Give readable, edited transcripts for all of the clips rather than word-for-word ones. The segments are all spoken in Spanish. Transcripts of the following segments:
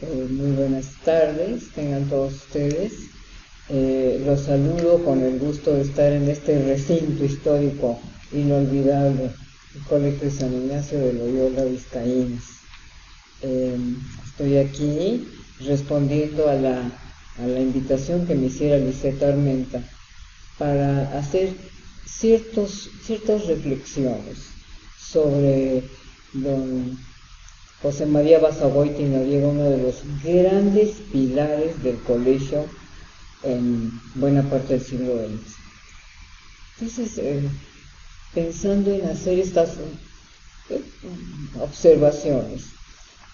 Muy buenas tardes, tengan todos ustedes. Los saludo con el gusto de estar en este recinto histórico inolvidable, el Colegio San Ignacio de Loyola Vizcaínas. Estoy aquí respondiendo a la invitación que me hiciera Lisette Armenta para hacer ciertas reflexiones sobre don José María Basagoiti Noriega, uno de los grandes pilares del colegio en buena parte del siglo XX. Entonces, pensando en hacer estas observaciones,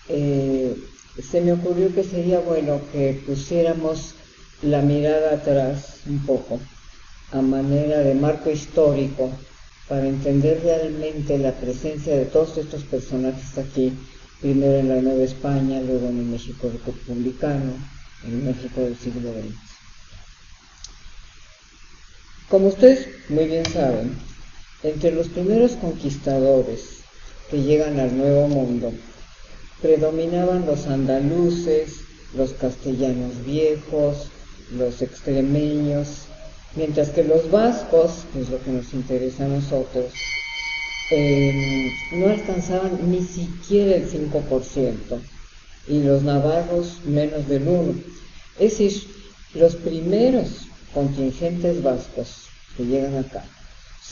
se me ocurrió que sería bueno que pusiéramos la mirada atrás un poco, a manera de marco histórico, para entender realmente la presencia de todos estos personajes aquí, primero en la Nueva España, luego en el México republicano, en el México del siglo XX. Como ustedes muy bien saben, entre los primeros conquistadores que llegan al Nuevo Mundo, predominaban los andaluces, los castellanos viejos, los extremeños, mientras que los vascos, que es lo que nos interesa a nosotros, no alcanzaban ni siquiera el 5%, y los navarros menos del 1%. Es decir, los primeros contingentes vascos que llegan acá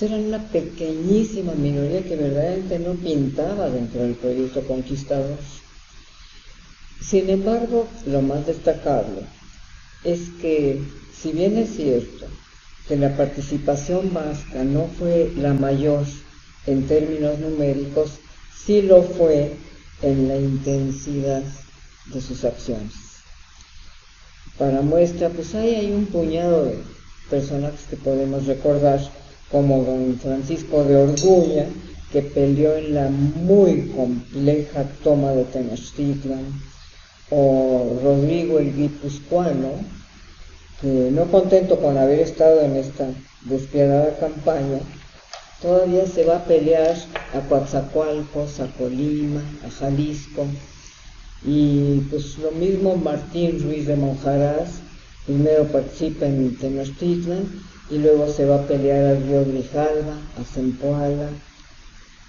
eran una pequeñísima minoría que verdaderamente no pintaba dentro del proyecto conquistador. Sin embargo, lo más destacable es que, si bien es cierto que la participación vasca no fue la mayor en términos numéricos, sí lo fue en la intensidad de sus acciones. Para muestra, pues ahí hay un puñado de personajes que podemos recordar, como don Francisco de Orduña, que peleó en la muy compleja toma de Tenochtitlan, o Rodrigo el Guipuzcoano, que no contento con haber estado en esta despiadada campaña, todavía se va a pelear a Coatzacoalcos, a Colima, a Jalisco, y pues lo mismo Martín Ruiz de Monjaraz, primero participa en Tenochtitlan y luego se va a pelear al río Grijalva, a Zempoala.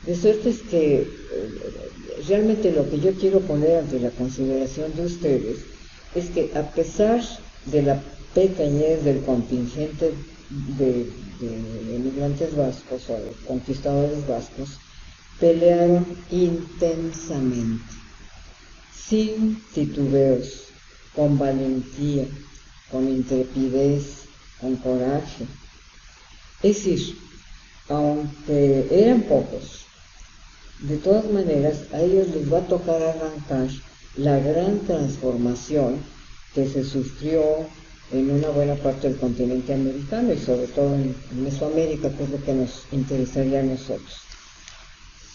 De suerte es que realmente lo que yo quiero poner ante la consideración de ustedes es que, a pesar de la pequeñez del contingente de emigrantes vascos o de conquistadores vascos, pelearon intensamente, sin titubeos, con valentía, con intrepidez, con coraje. Es decir, aunque eran pocos, de todas maneras a ellos les va a tocar arrancar la gran transformación que se sufrió en una buena parte del continente americano y sobre todo en Mesoamérica, que es lo que nos interesaría a nosotros.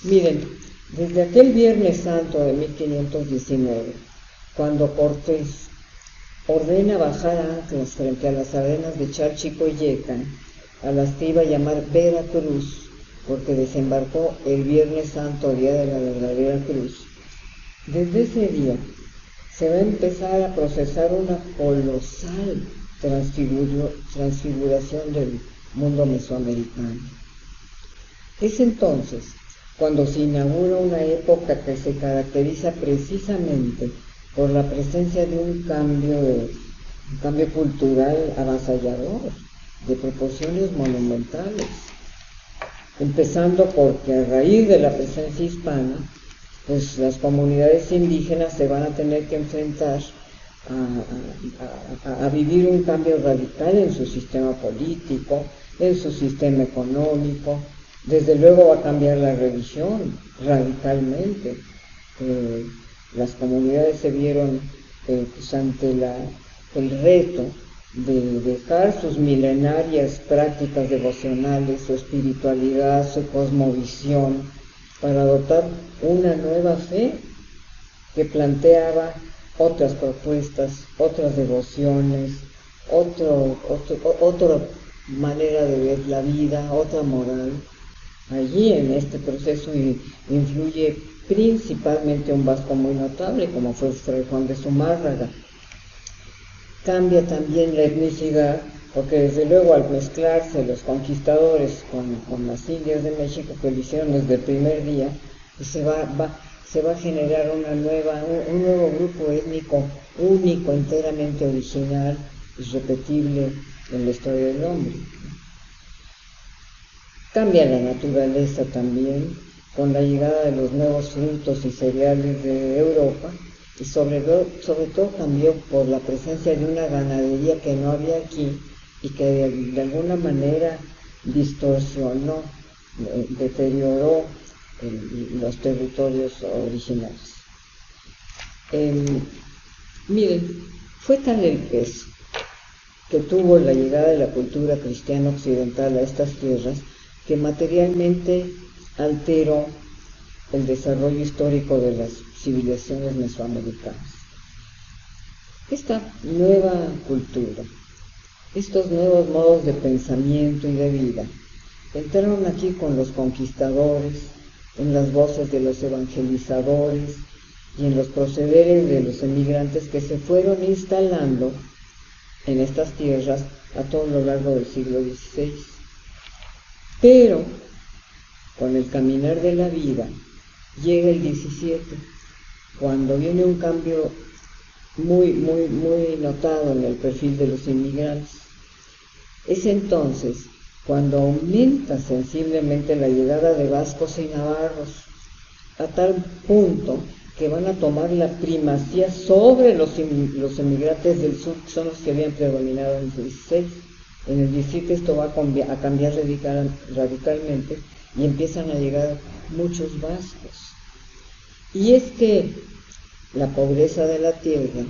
Miren, desde aquel Viernes Santo de 1519, cuando Cortés ordena bajar anclas frente a las arenas de Chalchicoyecan, a las que iba a llamar Veracruz, porque desembarcó el Viernes Santo, día de la verdadera cruz, desde ese día se va a empezar a procesar una colosal transfiguración del mundo mesoamericano. Es entonces cuando se inaugura una época que se caracteriza precisamente por la presencia de un cambio cultural avasallador, de proporciones monumentales, empezando porque a raíz de la presencia hispana, pues las comunidades indígenas se van a tener que enfrentar a vivir un cambio radical en su sistema político, en su sistema económico. Desde luego va a cambiar la religión radicalmente. Las comunidades se vieron pues ante el reto de dejar sus milenarias prácticas devocionales, su espiritualidad, su cosmovisión, para adoptar una nueva fe que planteaba otras propuestas, otras devociones, otra manera de ver la vida, otra moral. Allí en este proceso influye principalmente un vasco muy notable, como fue Fray Juan de Zumárraga. Cambia también la etnicidad, porque desde luego al mezclarse los conquistadores con las Indias de México, que lo hicieron desde el primer día, pues se va a generar un nuevo grupo étnico único, enteramente original, irrepetible en la historia del hombre. Cambia la naturaleza también, con la llegada de los nuevos frutos y cereales de Europa, y sobre todo cambió por la presencia de una ganadería que no había aquí y que de alguna manera distorsionó, deterioró los territorios originales. Miren, fue tal el peso que tuvo la llegada de la cultura cristiana occidental a estas tierras que materialmente alteró el desarrollo histórico de las civilizaciones mesoamericanas. Esta nueva cultura, estos nuevos modos de pensamiento y de vida, entraron aquí con los conquistadores, en las voces de los evangelizadores y en los procederes de los emigrantes que se fueron instalando en estas tierras a todo lo largo del siglo XVI. Pero, con el caminar de la vida, llega el XVII, cuando viene un cambio muy notado en el perfil de los inmigrantes. Es entonces cuando aumenta sensiblemente la llegada de vascos y navarros, a tal punto que van a tomar la primacía sobre los emigrantes del sur, que son los que habían predominado en el XVI. En el XVII esto va a cambiar radicalmente y empiezan a llegar muchos vascos. Y es que la pobreza de la tierra,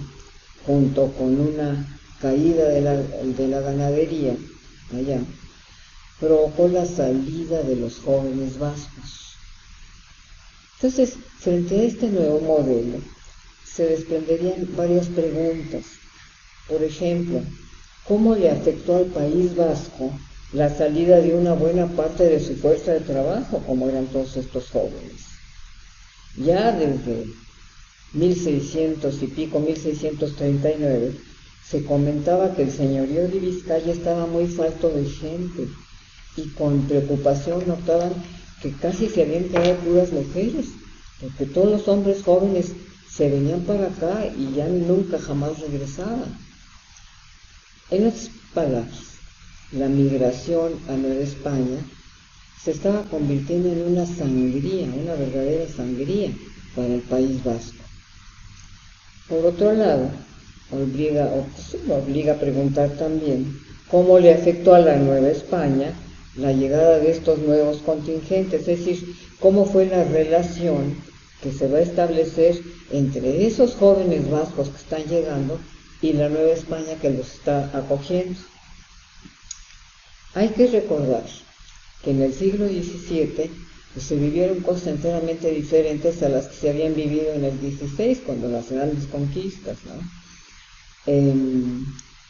junto con una caída de la ganadería allá, provocó la salida de los jóvenes vascos. Entonces, frente a este nuevo modelo, se desprenderían varias preguntas. Por ejemplo, ¿cómo le afectó al País Vasco la salida de una buena parte de su fuerza de trabajo, como eran todos estos jóvenes? Ya desde 1600 y pico, 1639, se comentaba que el señorío de Vizcaya estaba muy falto de gente, y con preocupación notaban que casi se habían quedado puras mujeres, porque todos los hombres jóvenes se venían para acá y ya nunca jamás regresaban. En otras palabras, la migración a Nueva España se estaba convirtiendo en una sangría, una verdadera sangría para el País Vasco. Por otro lado, obliga a preguntar también cómo le afectó a la Nueva España la llegada de estos nuevos contingentes, es decir, cómo fue la relación que se va a establecer entre esos jóvenes vascos que están llegando y la Nueva España que los está acogiendo. Hay que recordar que en el siglo XVII se vivieron cosas enteramente diferentes a las que se habían vivido en el XVI, cuando las grandes conquistas, ¿no?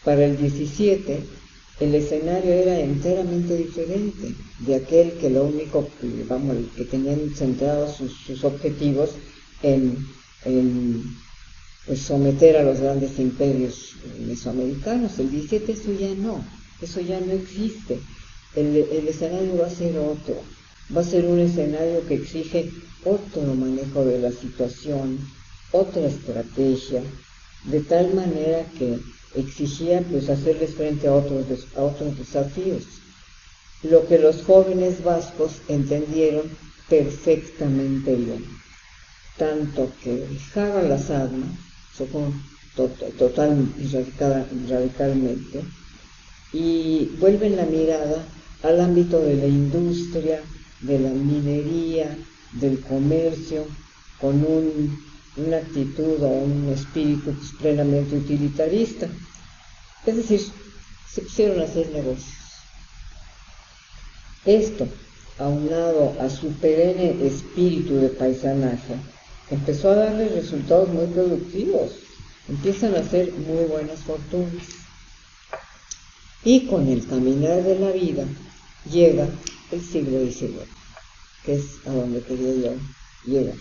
Para el XVII, el escenario era enteramente diferente de aquel que lo único, que tenían centrados sus objetivos en pues someter a los grandes imperios mesoamericanos. El XVII eso ya no existe. El escenario va a ser otro, va a ser un escenario que exige otro manejo de la situación, otra estrategia, de tal manera que exigía pues hacerles frente a otros desafíos, lo que los jóvenes vascos entendieron perfectamente bien, tanto que dejaron las armas, radicalmente, y vuelven la mirada al ámbito de la industria, de la minería, del comercio, con una actitud o un espíritu plenamente utilitarista. Es decir, se pusieron a hacer negocios. Esto, aunado a su perenne espíritu de paisanaje, empezó a darles resultados muy productivos. Empiezan a hacer muy buenas fortunas. Y con el caminar de la vida llega el siglo XIX, que es a donde quería yo llegar.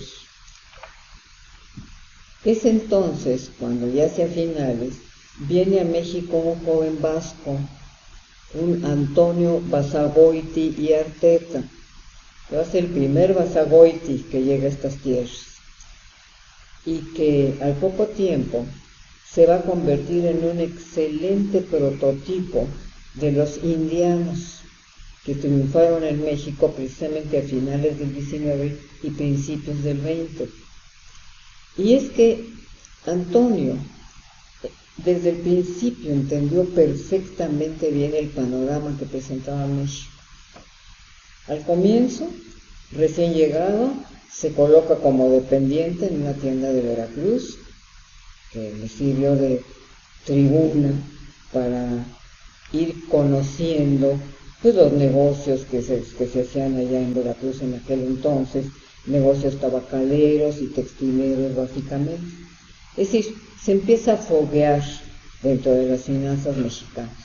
Es entonces cuando ya hacia finales viene a México un joven vasco, un Antonio Basagoiti y Arteta, que va a ser el primer Basagoiti que llega a estas tierras y que al poco tiempo se va a convertir en un excelente prototipo de los indianos que triunfaron en México precisamente a finales del 19 y principios del 20. Y es que Antonio desde el principio entendió perfectamente bien el panorama que presentaba México. Al comienzo, recién llegado, se coloca como dependiente en una tienda de Veracruz, que le sirvió de tribuna para ir conociendo pues, los negocios que se hacían allá en Veracruz en aquel entonces, negocios tabacaleros y textileros básicamente. Es decir, se empieza a foguear dentro de las finanzas mexicanas.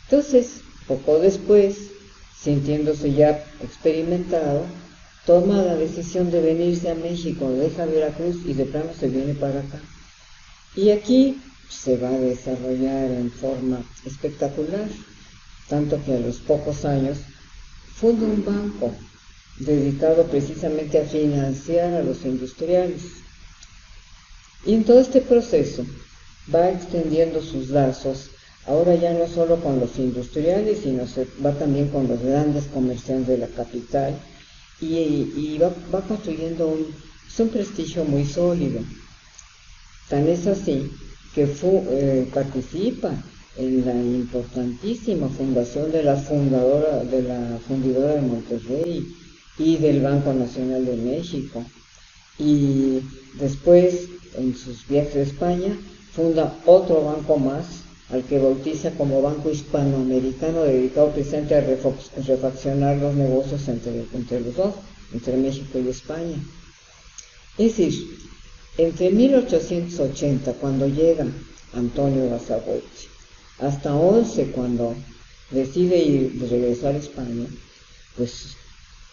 Entonces, poco después, sintiéndose ya experimentado, toma la decisión de venirse a México, deja Veracruz y de plano se viene para acá. Y aquí se va a desarrollar en forma espectacular, tanto que a los pocos años funda un banco dedicado precisamente a financiar a los industriales. Y en todo este proceso va extendiendo sus lazos, ahora ya no solo con los industriales, sino se va también con los grandes comerciantes de la capital y va construyendo un prestigio muy sólido. Tan es así que participa en la importantísima fundación de la fundidora de Monterrey y del Banco Nacional de México. Y después, en sus viajes a España, funda otro banco más, al que bautiza como Banco Hispanoamericano, dedicado precisamente a refaccionar los negocios entre los dos, entre México y España. Es decir, entre 1880, cuando llega Antonio Basagoiti, hasta 11, cuando decide regresar a España, pues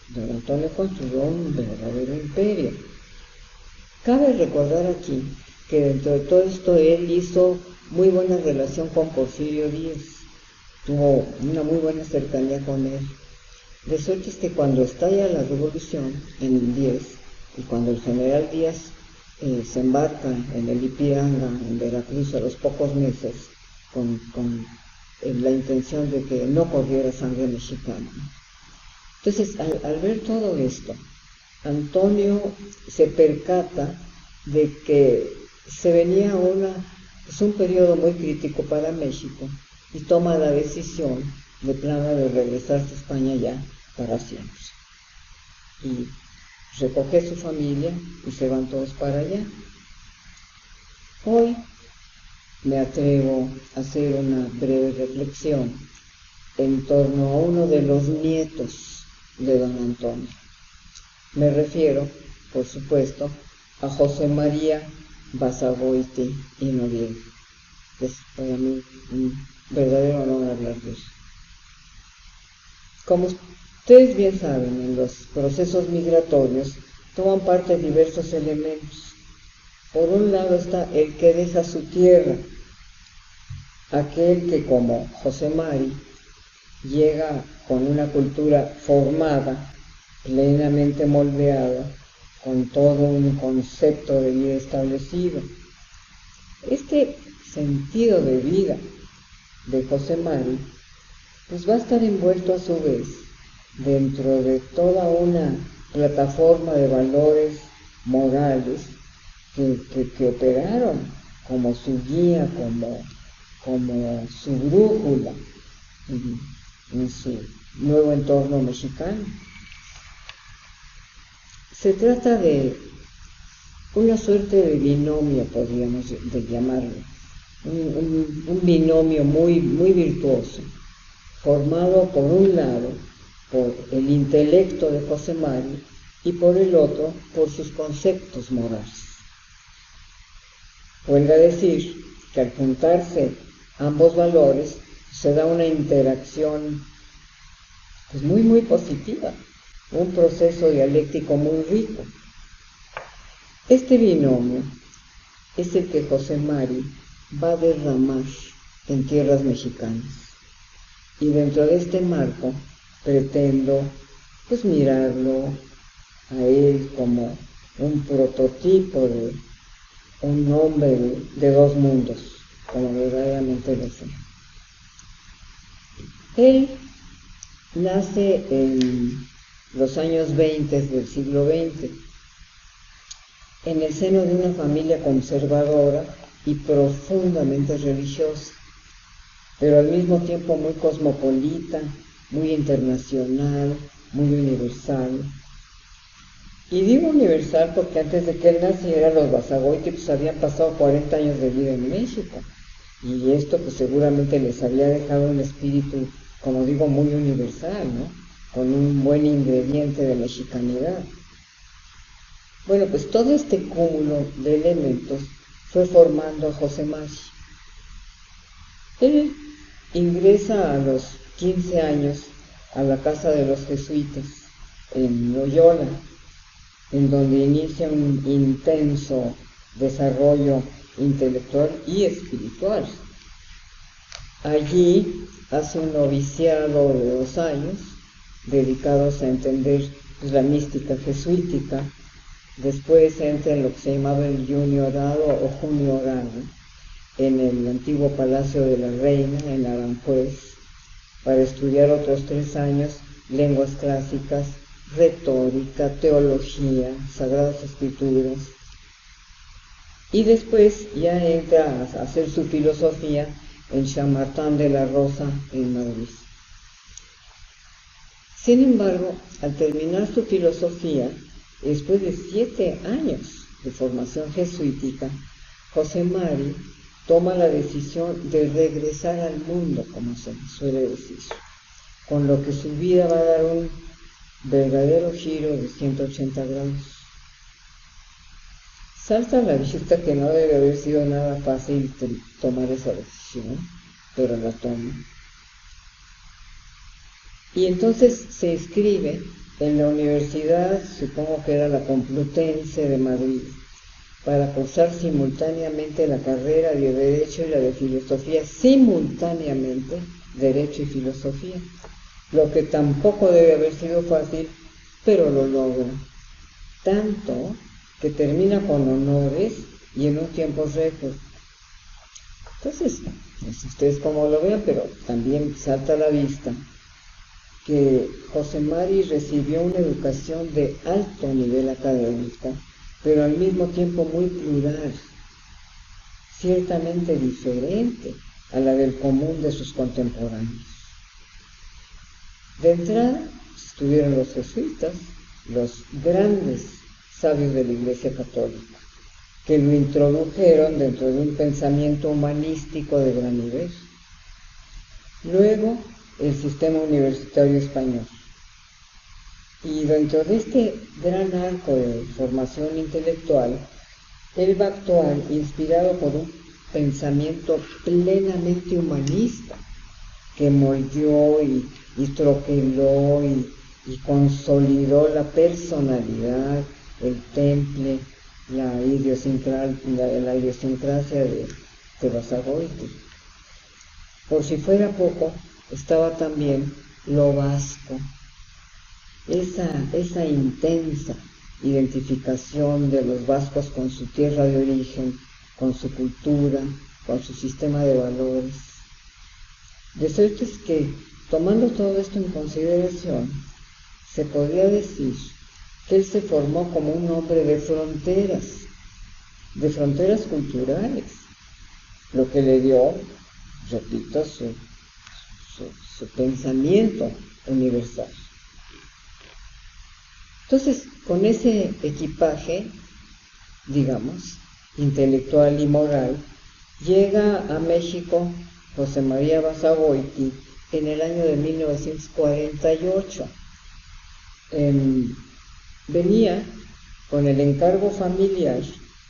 don Antonio construyó un verdadero imperio. Cabe recordar aquí que dentro de todo esto él hizo muy buena relación con Porfirio Díaz, tuvo una muy buena cercanía con él. De suerte es que cuando estalla la revolución en el 10 y cuando el general Díaz se embarca en el Ipiranga, en Veracruz, a los pocos meses, con la intención de que no corriera sangre mexicana. Entonces, al ver todo esto, Antonio se percata de que se venía un periodo muy crítico para México y toma la decisión de plano de regresarse a España ya para siempre. Y recoge a su familia y se van todos para allá. Hoy me atrevo a hacer una breve reflexión en torno a uno de los nietos de don Antonio. Me refiero, por supuesto, a José María Basagoiti y Noriega. Es para mí un verdadero honor hablar de eso. Como ustedes bien saben, en los procesos migratorios toman parte diversos elementos. Por un lado está el que deja su tierra, aquel que como José Mari llega con una cultura formada, plenamente moldeada, con todo un concepto de vida establecido. Este sentido de vida de José Mari pues va a estar envuelto a su vez dentro de toda una plataforma de valores morales que operaron como su guía, como su brújula en su nuevo entorno mexicano. Se trata de una suerte de binomio, podríamos llamarlo, un binomio muy, muy virtuoso, formado por un lado por el intelecto de José Mari y por el otro por sus conceptos morales. Huelga decir que al juntarse ambos valores se da una interacción pues muy, muy positiva, un proceso dialéctico muy rico. Este binomio es el que José Mari va a derramar en tierras mexicanas. Y dentro de este marco pretendo pues mirarlo a él como un prototipo de un hombre de dos mundos, como verdaderamente lo sé. Él nace en los años 20 del siglo XX, en el seno de una familia conservadora y profundamente religiosa, pero al mismo tiempo muy cosmopolita, muy internacional, muy universal. Y digo universal porque antes de que él naciera, los Basagoiti pues habían pasado 40 años de vida en México, y esto pues seguramente les había dejado un espíritu, como digo, muy universal, ¿no? Con un buen ingrediente de mexicanidad. Bueno, pues todo este cúmulo de elementos fue formando a José Mari. Él ingresa a los 15 años a la casa de los jesuitas en Loyola, en donde inicia un intenso desarrollo intelectual y espiritual. Allí hace un noviciado de 2 años, dedicados a entender la mística jesuítica. Después entra en lo que se llamaba el juniorado o juniorado, en el antiguo Palacio de la Reina, en Aranjuez, para estudiar otros 3 años lenguas clásicas, retórica, teología, sagradas escrituras, y después ya entra a hacer su filosofía en Chamartín de la Rosa en Madrid. Sin embargo, al terminar su filosofía, después de 7 años de formación jesuítica, José Mari toma la decisión de regresar al mundo, como se suele decir, con lo que su vida va a dar un verdadero giro de 180 grados. Salta a la vista que no debe haber sido nada fácil tomar esa decisión, pero la toma. Y entonces se inscribe en la universidad, supongo que era la Complutense de Madrid, para cursar simultáneamente la carrera de Derecho y la de Filosofía, simultáneamente Derecho y Filosofía, lo que tampoco debe haber sido fácil, pero lo logra, tanto que termina con honores y en un tiempo récord. Entonces, no sé ustedes cómo lo vean, pero también salta a la vista que José Mari recibió una educación de alto nivel académico, pero al mismo tiempo muy plural, ciertamente diferente a la del común de sus contemporáneos. De entrada, estuvieron los jesuitas, los grandes sabios de la Iglesia Católica, que lo introdujeron dentro de un pensamiento humanístico de gran nivel. Luego, el sistema universitario español. Y dentro de este gran arco de formación intelectual, él va a actuar inspirado por un pensamiento plenamente humanista, que moldeó y troqueló y consolidó la personalidad, el temple, la idiosincrasia de Basagoiti. Por si fuera poco, estaba también lo vasco, esa intensa identificación de los vascos con su tierra de origen, con su cultura, con su sistema de valores. De suerte es que, tomando todo esto en consideración, se podría decir que él se formó como un hombre de fronteras culturales, lo que le dio, repito, su pensamiento universal. Entonces, con ese equipaje, digamos, intelectual y moral, llega a México José María Basagoiti en el año de 1948. Venía con el encargo familiar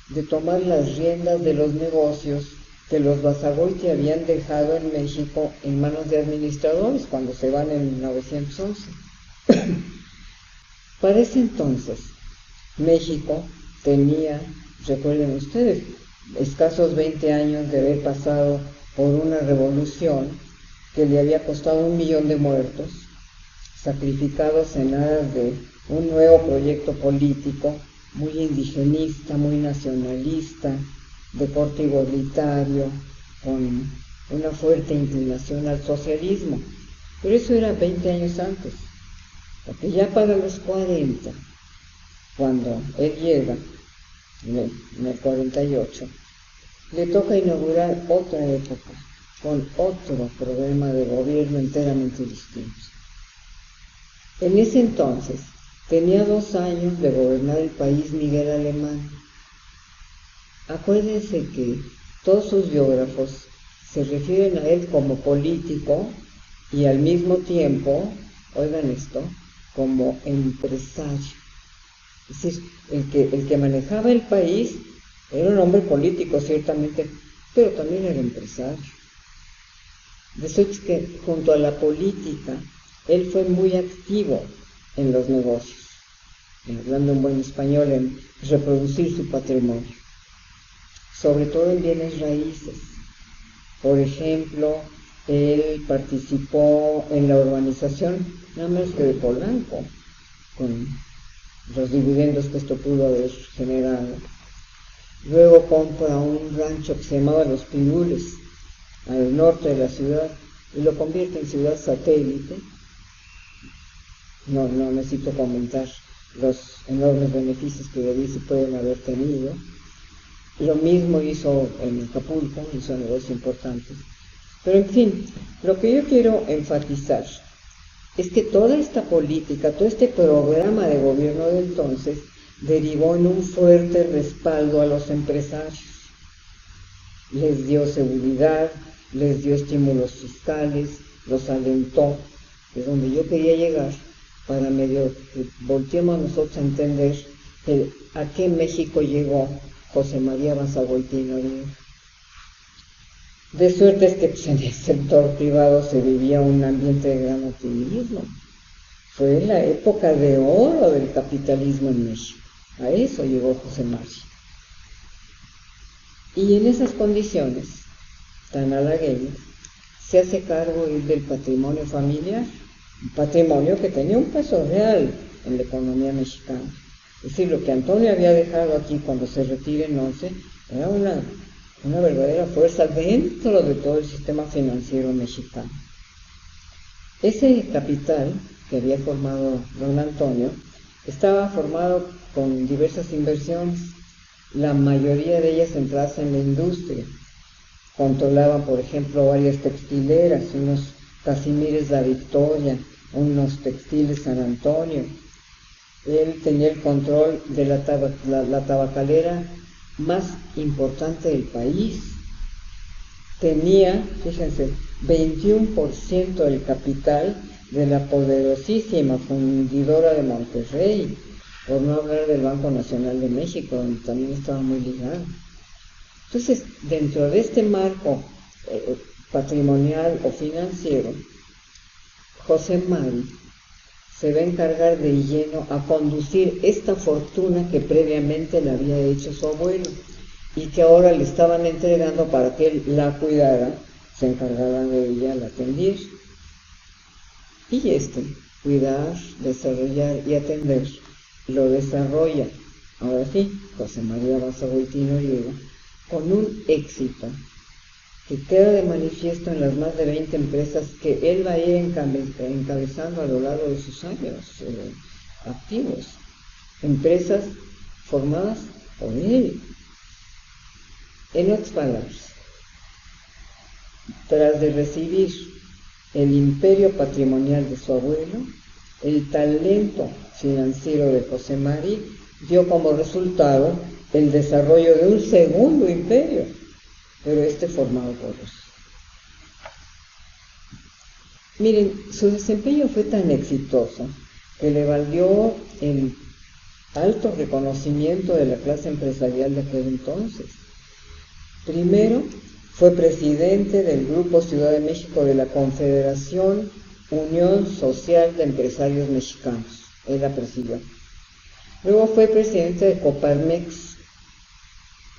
de tomar las riendas de los negocios que los Basagoiti habían dejado en México en manos de administradores cuando se van en 1911. Para ese entonces, México tenía, recuerden ustedes, escasos 20 años de haber pasado por una revolución que le había costado 1 millón de muertos, sacrificados en aras de un nuevo proyecto político muy indigenista, muy nacionalista, de corte igualitario, con una fuerte inclinación al socialismo. Pero eso era 20 años antes, porque ya para los 40, cuando él llega, en el 48, le toca inaugurar otra época, con otro programa de gobierno enteramente distinto. En ese entonces, tenía 2 años de gobernar el país Miguel Alemán. Acuérdense que todos sus biógrafos se refieren a él como político y al mismo tiempo, oigan esto, como empresario. Es decir, el que manejaba el país era un hombre político, ciertamente, pero también era empresario. De suerte que junto a la política, él fue muy activo en los negocios, hablando en buen español, en reproducir su patrimonio, sobre todo en bienes raíces. Por ejemplo, él participó en la urbanización, nada menos que de Polanco, con los dividendos que esto pudo haber generado. Luego compra un rancho que se llamaba Los Pirules, al norte de la ciudad, y lo convierte en ciudad satélite. No necesito comentar los enormes beneficios que de allí se pueden haber tenido. Lo mismo hizo en Acapulco, hizo negocios importantes. Pero en fin, lo que yo quiero enfatizar es que toda esta política, todo este programa de gobierno de entonces, derivó en un fuerte respaldo a los empresarios. Les dio seguridad, les dio estímulos fiscales, los alentó. Es donde yo quería llegar, para medio que volteemos nosotros a entender a qué México llegó José María Basagoiti y Noriega. De suerte es que en el sector privado se vivía un ambiente de gran optimismo. Fue la época de oro del capitalismo en México. A eso llegó José María. Y en esas condiciones tan halagueñas, se hace cargo él del patrimonio familiar, un patrimonio que tenía un peso real en la economía mexicana. Es decir, lo que Antonio había dejado aquí cuando se retira en 11 era una verdadera fuerza dentro de todo el sistema financiero mexicano. Ese capital que había formado don Antonio estaba formado con diversas inversiones, la mayoría de ellas centradas en la industria. Controlaban, por ejemplo, varias textileras, unos Casimires La Victoria, unos Textiles San Antonio. Él tenía el control de la tabacalera más importante del país. Tenía, fíjense, 21% del capital de la poderosísima fundidora de Monterrey, por no hablar del Banco Nacional de México, donde también estaba muy ligado. Entonces, dentro de este marco patrimonial o financiero, José Mari se va a encargar de lleno a conducir esta fortuna que previamente le había hecho su abuelo y que ahora le estaban entregando para que él la cuidara, se encargara de ella, la atendiera. Y cuidar, desarrollar y atender, lo desarrolla, ahora sí, José María Basagoiti y Noriega, con un éxito que queda de manifiesto en las más de 20 empresas que él va a ir encabezando a lo largo de sus años activos. Empresas formadas por él. En otras palabras, tras de recibir el imperio patrimonial de su abuelo, el talento financiero de José Mari dio como resultado el desarrollo de un segundo imperio, pero formado por los. Miren, su desempeño fue tan exitoso que le valió el alto reconocimiento de la clase empresarial de aquel entonces. Primero, fue presidente del Grupo Ciudad de México de la Confederación Unión Social de Empresarios Mexicanos. Él la presidió. Luego fue presidente de Coparmex,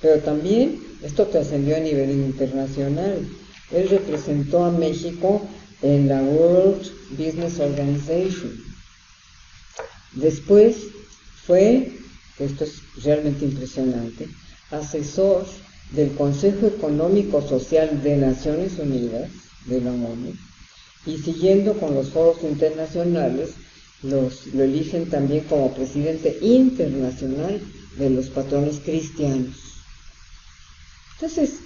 Pero también esto trascendió a nivel internacional. Él representó a México en la World Business Organization. Después fue, esto es realmente impresionante, asesor del Consejo Económico Social de Naciones Unidas, de la ONU, y siguiendo con los foros internacionales, lo eligen también como presidente internacional de los patrones cristianos. Entonces,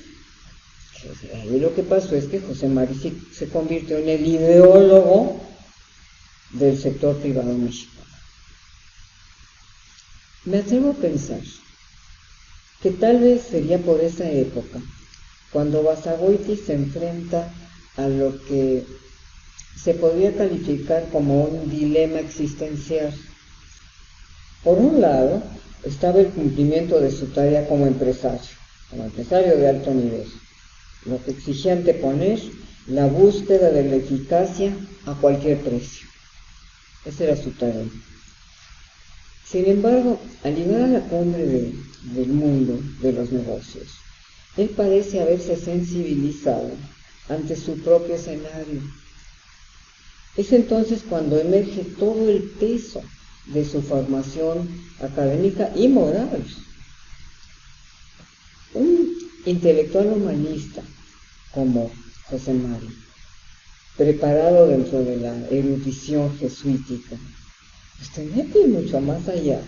ahí lo que pasó es que José Mari se convirtió en el ideólogo del sector privado mexicano. Me atrevo a pensar que tal vez sería por esa época cuando Basagoiti se enfrenta a lo que se podría calificar como un dilema existencial. Por un lado, estaba el cumplimiento de su tarea como empresario de alto nivel, lo que exigía anteponer la búsqueda de la eficacia a cualquier precio. Esa era su tarea. Sin embargo, al llegar a la cumbre del mundo de los negocios, él parece haberse sensibilizado ante su propio escenario. Es entonces cuando emerge todo el peso de su formación académica y moral. Un intelectual humanista como José Mari, preparado dentro de la erudición jesuítica, pues te mete mucho más allá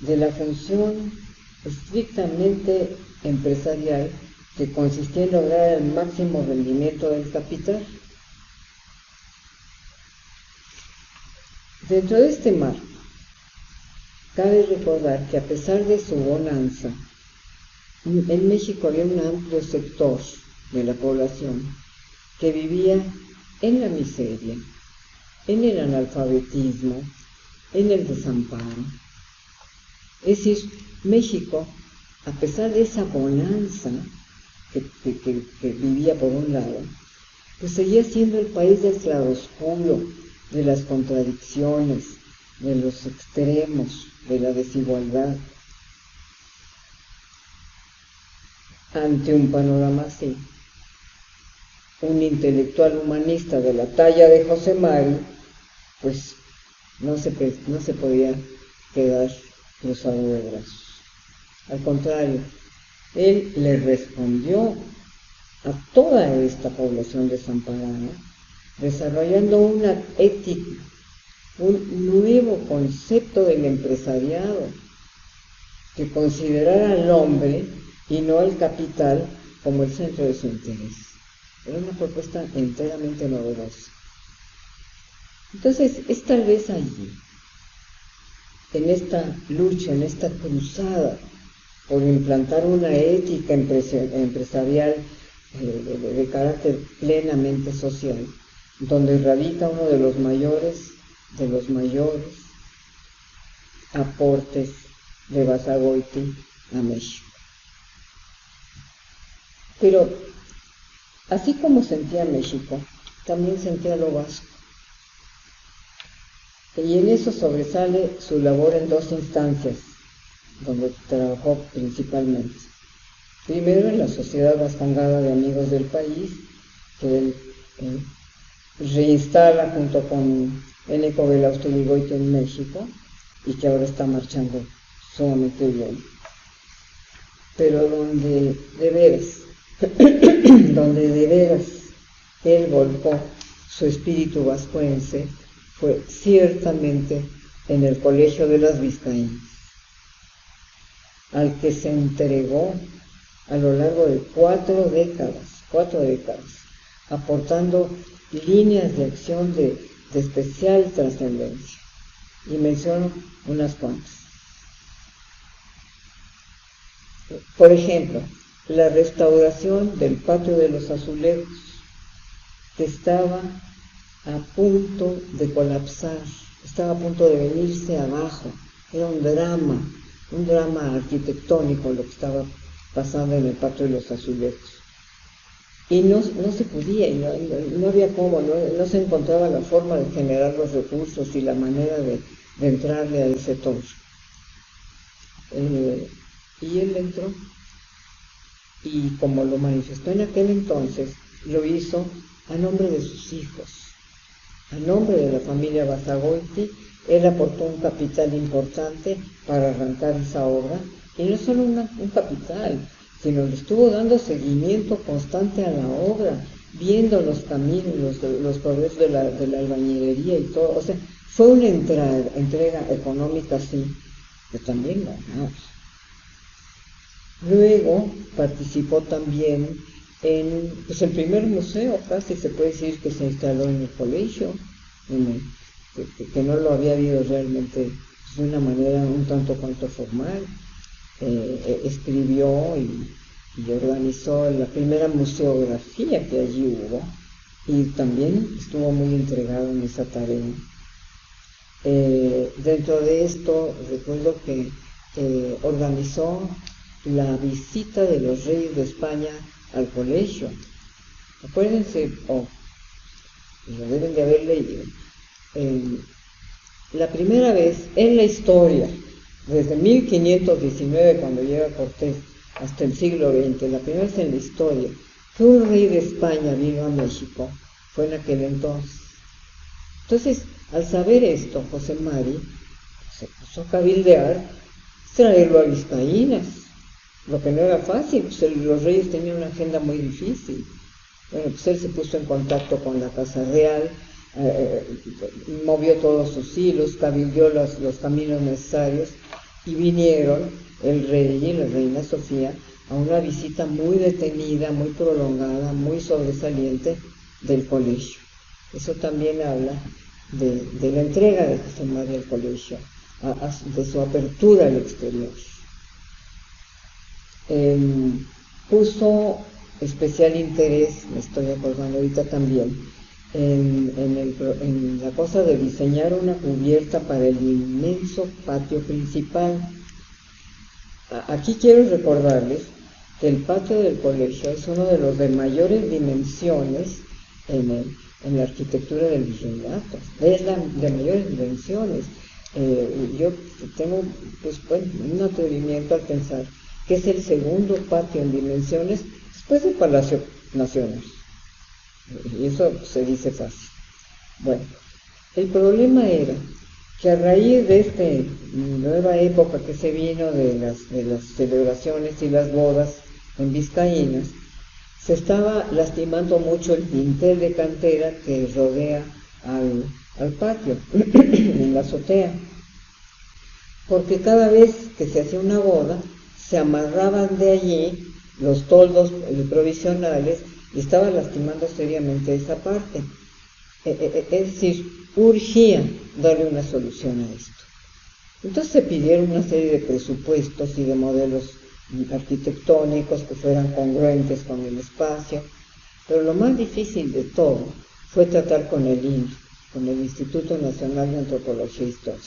de la función estrictamente empresarial que consistía en lograr el máximo rendimiento del capital. Dentro de este marco, cabe recordar que a pesar de su bonanza, en México había un amplio sector de la población que vivía en la miseria, en el analfabetismo, en el desamparo. Es decir, México, a pesar de esa bonanza que vivía por un lado, pues seguía siendo el país del claroscuro, de las contradicciones, de los extremos, de la desigualdad. Ante un panorama así, un intelectual humanista de la talla de José Mari, pues no se podía quedar cruzado de brazos. Al contrario, él le respondió a toda esta población desamparada, desarrollando una ética, un nuevo concepto del empresariado, que considerara al hombre y no al capital como el centro de su interés. Era una propuesta enteramente novedosa. Entonces, es tal vez allí, en esta lucha, en esta cruzada por implantar una ética empresarial de carácter plenamente social, donde radica uno de los mayores aportes de Basagoiti a México. Pero, así como sentía México, también sentía lo vasco. Y en eso sobresale su labor en dos instancias, donde trabajó principalmente. Primero, en la Sociedad Vascongada de Amigos del País, que él reinstala junto con Eneco Belauste en México, y que ahora está marchando sumamente bien. Pero donde de veras él volcó su espíritu vascuense fue ciertamente en el Colegio de las Vizcaínas, al que se entregó a lo largo de cuatro décadas, aportando líneas de acción de especial trascendencia. Y menciono unas cuantas. Por ejemplo, la restauración del Patio de los Azulejos, que estaba a punto de colapsar, estaba a punto de venirse abajo. Era un drama arquitectónico lo que estaba pasando en el Patio de los Azulejos. Y no se podía, no había cómo, no se encontraba la forma de generar los recursos y la manera de entrarle a ese torso. Y él entró y como lo manifestó en aquel entonces, lo hizo a nombre de sus hijos, a nombre de la familia Basagoiti. Él aportó un capital importante para arrancar esa obra, y no solo un capital, sino le estuvo dando seguimiento constante a la obra, viendo los caminos, los progresos de la albañilería y todo. O sea, fue una entrega económica, sí, pero también ganó. Luego participó también en pues, el primer museo, casi se puede decir, que se instaló en el colegio, que no lo había habido realmente de una manera un tanto cuanto formal. Escribió y organizó la primera museografía que allí hubo, y también estuvo muy entregado en esa tarea. Dentro de esto recuerdo que organizó la visita de los reyes de España al colegio. Acuérdense, lo deben de haber leído, la primera vez en la historia, desde 1519, cuando llega Cortés, hasta el siglo XX, la primera vez en la historia que un rey de España vino a México, fue en aquel entonces. Entonces, al saber esto, José Mari se puso a cabildear, traerlo a Vizcaínas, lo que no era fácil, pues los reyes tenían una agenda muy difícil. Bueno, pues él se puso en contacto con la Casa Real, movió todos sus hilos, cabildeó los caminos necesarios, y vinieron el rey y la reina Sofía a una visita muy detenida, muy prolongada, muy sobresaliente del colegio. Eso también habla de la entrega de José Mari al colegio, de su apertura al exterior. Puso especial interés, me estoy acordando ahorita también, en la cosa de diseñar una cubierta para el inmenso patio principal. Aquí quiero recordarles que el patio del colegio es uno de los de mayores dimensiones en la arquitectura del virreinato, es la de mayores dimensiones. Yo tengo pues, un atrevimiento al pensar que es el segundo patio en dimensiones después del Palacio Nacional. Y eso se dice fácil. Bueno, el problema era que a raíz de esta nueva época que se vino de las celebraciones y las bodas en Vizcaínas, se estaba lastimando mucho el dintel de cantera que rodea al patio, en la azotea, porque cada vez que se hacía una boda, se amarraban de allí los toldos provisionales y estaba lastimando seriamente esa parte. Es decir, urgía darle una solución a esto. Entonces se pidieron una serie de presupuestos y de modelos arquitectónicos que fueran congruentes con el espacio, pero lo más difícil de todo fue tratar con el INAH, con el Instituto Nacional de Antropología e Historia.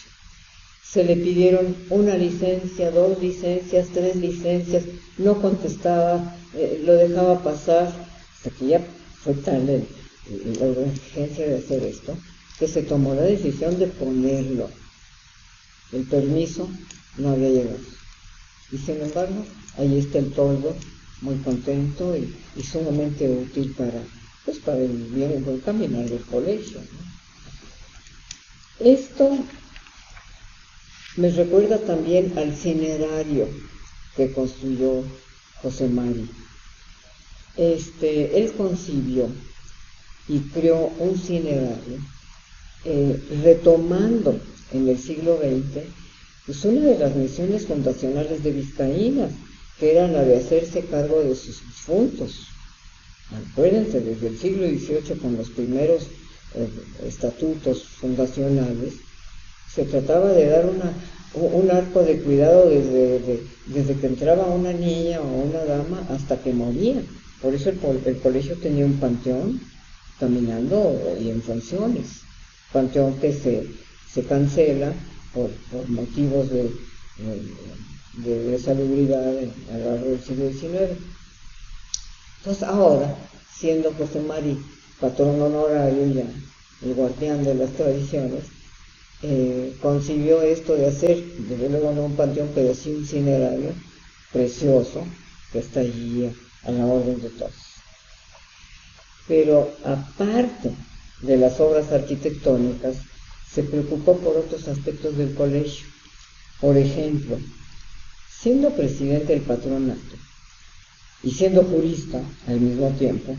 Se le pidieron una licencia, 2 licencias, 3 licencias, no contestaba, lo dejaba pasar, hasta que ya fue tal la urgencia de hacer esto, que se tomó la decisión de ponerlo. El permiso no había llegado. Y sin embargo, ahí está el toldo, muy contento y sumamente útil para el bien y buen caminar del colegio, ¿no? Esto me recuerda también al cinerario que construyó José Mari. Él concibió y creó un cinerario, retomando en el siglo XX pues una de las misiones fundacionales de Vizcaínas, que era la de hacerse cargo de sus difuntos. Acuérdense, desde el siglo XVIII, con los primeros estatutos fundacionales, se trataba de dar un arco de cuidado desde que entraba una niña o una dama hasta que moría. Por eso el colegio tenía un panteón caminando y en funciones. Panteón que se cancela por motivos de salubridad a lo largo del siglo XIX. Entonces ahora, siendo José Mari patrón honorario ya, el guardián de las tradiciones, concibió esto de hacer, desde luego no un panteón, pero sí un cinerario precioso, que está allí a la orden de todos. Pero aparte de las obras arquitectónicas, se preocupó por otros aspectos del colegio. Por ejemplo, siendo presidente del patronato y siendo jurista al mismo tiempo,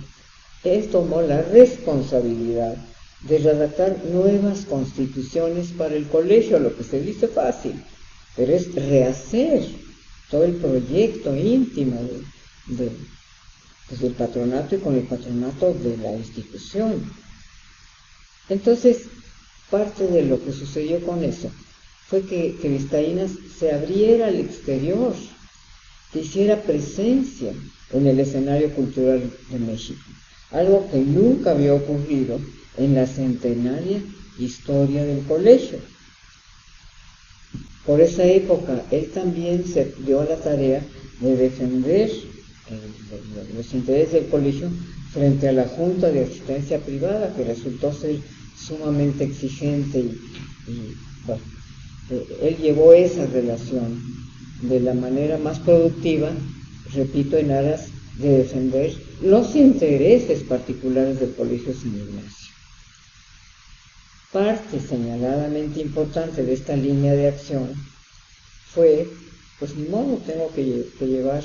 él tomó la responsabilidad de redactar nuevas constituciones para el colegio, lo que se dice fácil, pero es rehacer todo el proyecto íntimo del patronato y con el patronato de la institución. Entonces, parte de lo que sucedió con eso fue que Vizcaínas se abriera al exterior, que hiciera presencia en el escenario cultural de México, algo que nunca había ocurrido en la centenaria historia del colegio. Por esa época, él también se dio a la tarea de defender los intereses del colegio frente a la Junta de Asistencia Privada, que resultó ser sumamente exigente y bueno, él llevó esa relación de la manera más productiva, repito, en aras de defender los intereses particulares del Colegio San Ignacio. Parte señaladamente importante de esta línea de acción fue, pues ni modo, tengo que llevar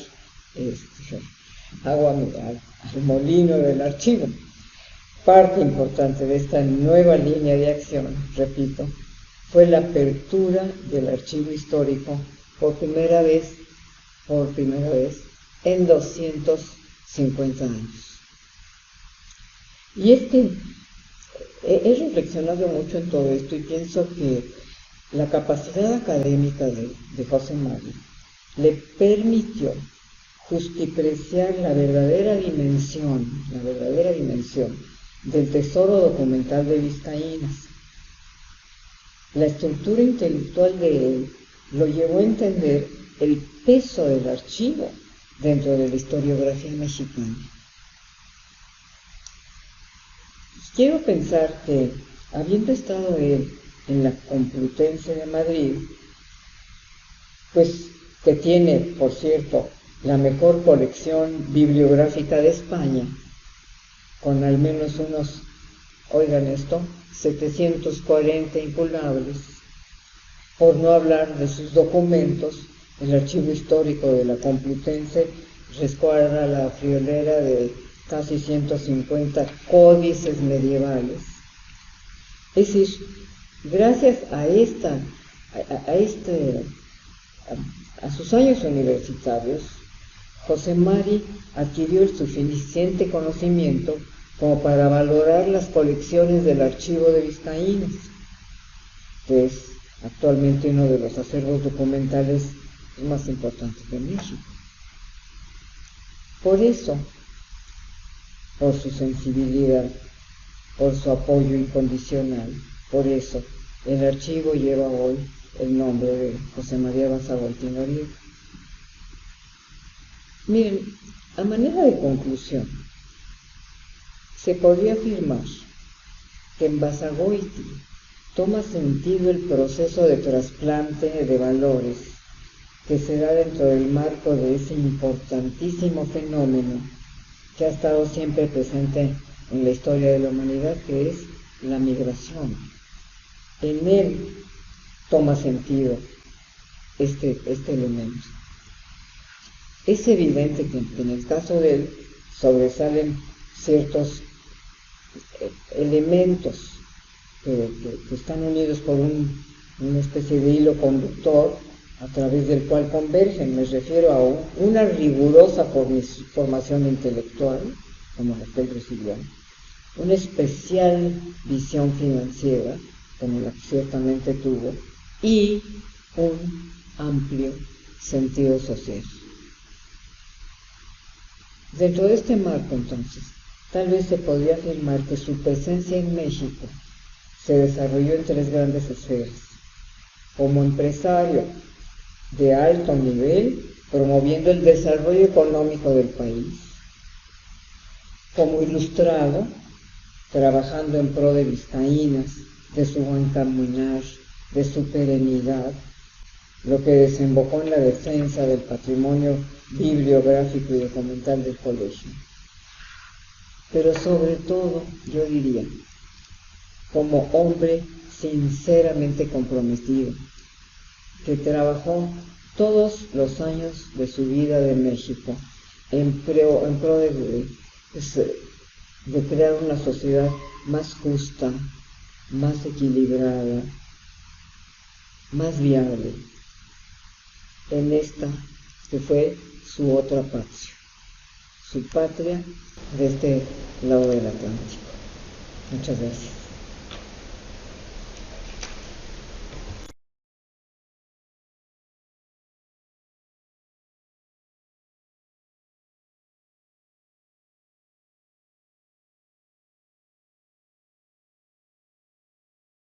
agua al molino del archivo. Parte importante de esta nueva línea de acción, repito, fue la apertura del archivo histórico por primera vez en 250 años. Y es que he reflexionado mucho en todo esto y pienso que la capacidad académica de José Mari le permitió justipreciar la verdadera dimensión del tesoro documental de Vizcaínas. La estructura intelectual de él lo llevó a entender el peso del archivo dentro de la historiografía mexicana. Quiero pensar que, habiendo estado él en la Complutense de Madrid, pues que tiene, por cierto, la mejor colección bibliográfica de España, con al menos unos, oigan esto, 740 inculables, por no hablar de sus documentos. El archivo histórico de la Complutense resguarda la friolera de casi 150 códices medievales. Es decir, gracias a sus años universitarios, José Mari adquirió el suficiente conocimiento como para valorar las colecciones del archivo de Vizcaínas, que es actualmente uno de los acervos documentales más importantes de México. Por eso, por su sensibilidad, por su apoyo incondicional, por eso el archivo lleva hoy el nombre de José María Basagoiti Noriega. Miren, a manera de conclusión, se podría afirmar que en Basagoiti toma sentido el proceso de trasplante de valores que se da dentro del marco de ese importantísimo fenómeno que ha estado siempre presente en la historia de la humanidad, que es la migración. En él toma sentido este elemento. Es evidente que en el caso de él sobresalen ciertos elementos que están unidos por una especie de hilo conductor a través del cual convergen. Me refiero a una rigurosa formación intelectual, como la que él recibió, una especial visión financiera, como la que ciertamente tuvo, y un amplio sentido social. Dentro de este marco, entonces, tal vez se podría afirmar que su presencia en México se desarrolló en tres grandes esferas: como empresario de alto nivel, promoviendo el desarrollo económico del país; como ilustrado, trabajando en pro de Vizcaínas, de su buen caminar, de su perenidad, lo que desembocó en la defensa del patrimonio bibliográfico y documental del colegio. Pero sobre todo, yo diría, como hombre sinceramente comprometido, que trabajó todos los años de su vida de México en pro de crear una sociedad más justa, más equilibrada, más viable, en esta que fue su otra patria, su patria de este lado del Atlántico. Muchas gracias.